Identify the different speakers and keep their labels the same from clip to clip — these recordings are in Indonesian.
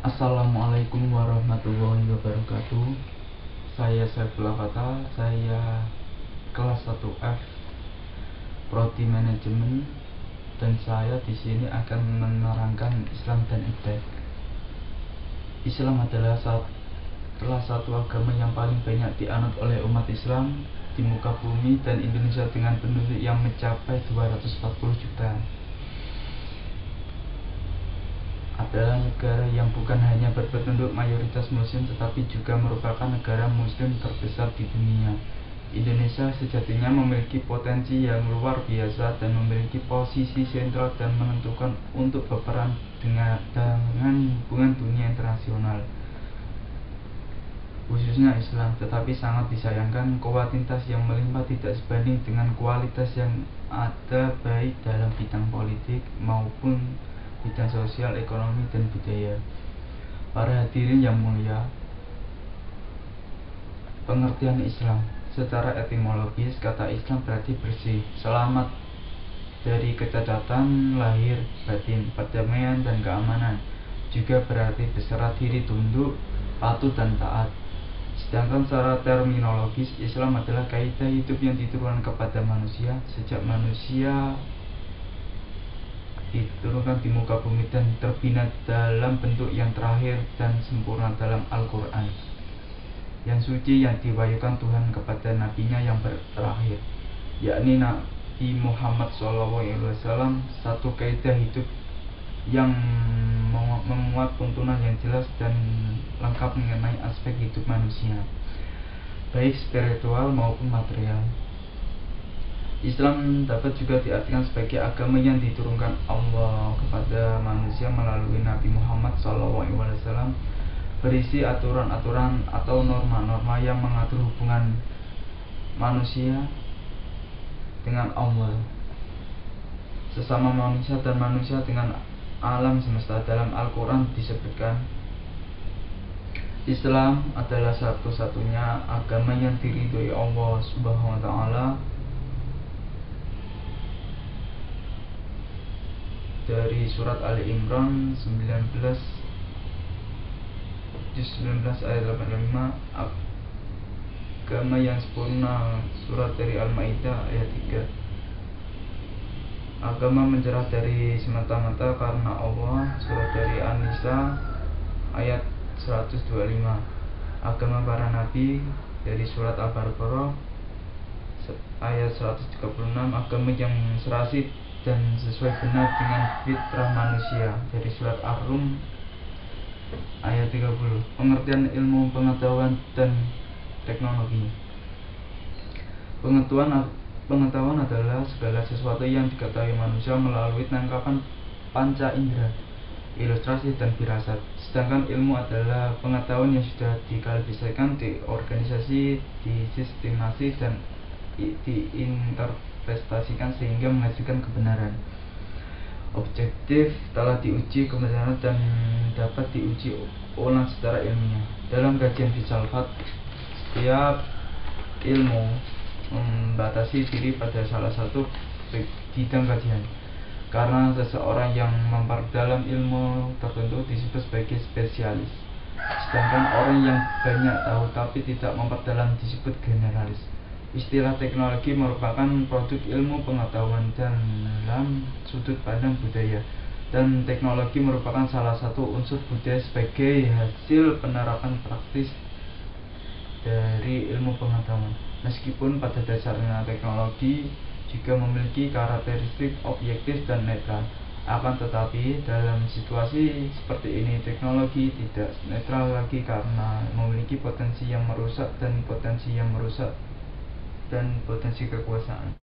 Speaker 1: Assalamualaikum warahmatullahi wabarakatuh. Saya Saifullah Fatal. Saya kelas 1F Prodi Manajemen, dan saya di sini akan menerangkan Islam dan iptek. Islam adalah salah satu agama yang paling banyak dianut oleh umat Islam di muka bumi, dan Indonesia dengan penduduk yang mencapai 240 juta adalah negara yang bukan hanya berpenduduk mayoritas muslim, tetapi juga merupakan negara muslim terbesar di dunia. Indonesia sejatinya memiliki potensi yang luar biasa dan memiliki posisi sentral dan menentukan untuk berperan dengan hubungan dunia internasional, khususnya Islam. Tetapi sangat disayangkan, kuantitas yang melimpah tidak sebanding dengan kualitas yang ada, baik dalam bidang politik maupun bidang sosial, ekonomi, dan budaya. Para hadirin yang mulia, pengertian Islam secara etimologis, kata Islam berarti bersih, selamat dari kecacatan lahir batin, perdamaian dan keamanan. Juga berarti berserah diri, tunduk, patuh, dan taat. Sedangkan secara terminologis, Islam adalah kaidah hidup yang diturunkan kepada manusia sejak manusia diturunkan di muka bumi dan terbina dalam bentuk yang terakhir dan sempurna dalam Al-Quran yang suci, yang diwahyukan Tuhan kepada nabinya yang terakhir, yakni Nabi Muhammad SAW. Satu kaidah hidup yang memuat tuntunan yang jelas dan lengkap mengenai aspek hidup manusia, baik spiritual maupun material. Islam dapat juga diartikan sebagai agama yang diturunkan Allah kepada manusia melalui Nabi Muhammad SAW, berisi aturan-aturan atau norma-norma yang mengatur hubungan manusia dengan Allah, sesama manusia, dan manusia dengan alam semesta. Dalam Al-Quran disebutkan, Islam adalah satu-satunya agama yang diridhoi Allah Subhanahu wa Ta'ala. Dari surat Ali Imran 19 ayat 85, agama yang sempurna. Surat dari Al-Maidah ayat 3, agama mencerah dari semata-mata karena Allah. Surat dari An-Nisa ayat 125, agama para nabi. Dari surat Al-Baqarah ayat 136, agama yang serasi dan sesuai benar dengan fitrah manusia. Dari surat Ar-Rum ayat 30, pengertian ilmu pengetahuan dan teknologi. Pengetahuan adalah segala sesuatu yang diketahui manusia melalui tangkapan panca indera, ilustrasi, dan firasat. Sedangkan ilmu adalah pengetahuan yang sudah dikalkulasikan, diorganisasi, disistemasi, dan diinterpretasikan sehingga menghasilkan kebenaran objektif, telah diuji kebenaran, dan dapat diuji ulang secara ilmiah. Dalam kajian filsafat, setiap ilmu membatasi diri pada salah satu bidang kajian, karena seseorang yang memperdalam ilmu tertentu disebut sebagai spesialis, sedangkan orang yang banyak tahu tapi tidak memperdalam disebut generalis. Istilah teknologi merupakan produk ilmu pengetahuan dalam sudut pandang budaya, dan teknologi merupakan salah satu unsur budaya sebagai hasil penerapan praktis dari ilmu pengetahuan. Meskipun pada dasarnya teknologi juga memiliki karakteristik objektif dan netral, akan tetapi dalam situasi seperti ini teknologi tidak netral lagi karena memiliki potensi yang merusak dan potensi kekuasaan.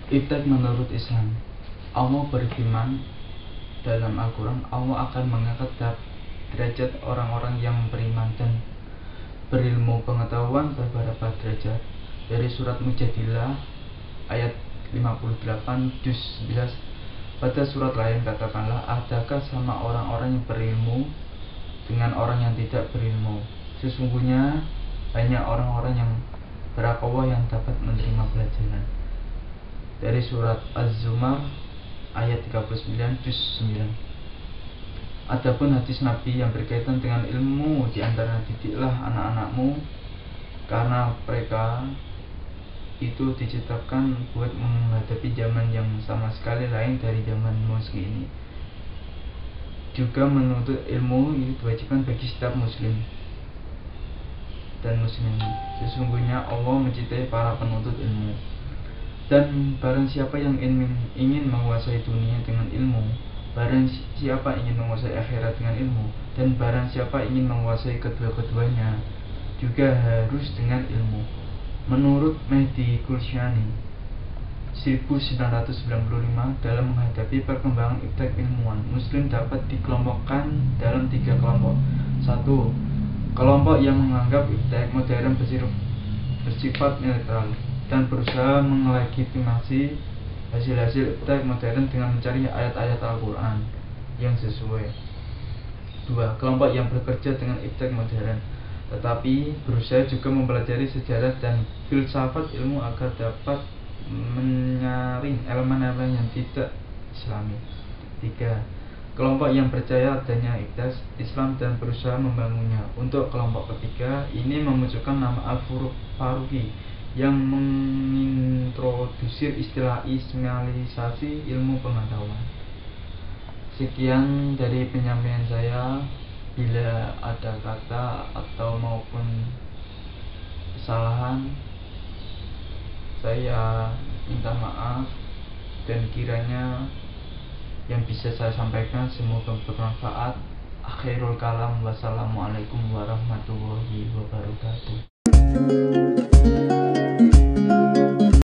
Speaker 1: Iptek menurut Islam, Allah berfirman dalam Al-Quran, Allah akan mengangkat derajat orang-orang yang beriman dan berilmu pengetahuan beberapa derajat. Dari surat Mujadilah ayat 58 juz 11. Pada surat lain katakanlah, adakah sama orang-orang yang berilmu dengan orang yang tidak berilmu? Sesungguhnya banyak orang-orang yang berakawah yang dapat menerima pelajaran. dari surat Az-Zumar ayat 39 juz 9. Adapun hadis Nabi yang berkaitan dengan ilmu, di antara didiklah anak-anakmu, karena mereka itu diciptakan buat menghadapi zaman yang sama sekali lain dari zamanmu ini. Juga menuntut ilmu itu diwajibkan bagi setiap muslim dan muslimah. Sesungguhnya Allah mencintai para penuntut ilmu. Dan barang siapa yang ingin menguasai dunia dengan ilmu, barang siapa ingin menguasai akhirat dengan ilmu, dan barang siapa ingin menguasai kedua-keduanya juga harus dengan ilmu. Menurut Mehdi Kulsyani 1995, dalam menghadapi perkembangan iptek ilmuwan, muslim dapat dikelompokkan dalam 3 kelompok. 1. Kelompok yang menganggap iptek modern bersifat netral dan berusaha melegitimasi hasil-hasil iptek modern dengan mencari ayat-ayat Al-Quran yang sesuai. 2. Kelompok yang bekerja dengan iptek modern tetapi berusaha juga mempelajari sejarah dan filsafat ilmu agar dapat menyaring elemen-elemen yang tidak Islami. 3. Kelompok yang percaya adanya iptek Islam dan berusaha membangunnya. Untuk kelompok ketiga ini memunculkan nama Al-Faruqi yang mengintrodusir istilah Ismailisasi ilmu pengetahuan. Sekian dari penyampaian saya. Bila ada kata atau maupun kesalahan, saya minta maaf, dan kiranya yang bisa saya sampaikan semoga bermanfaat. Akhirul kalam, wassalamualaikum warahmatullahi wabarakatuh.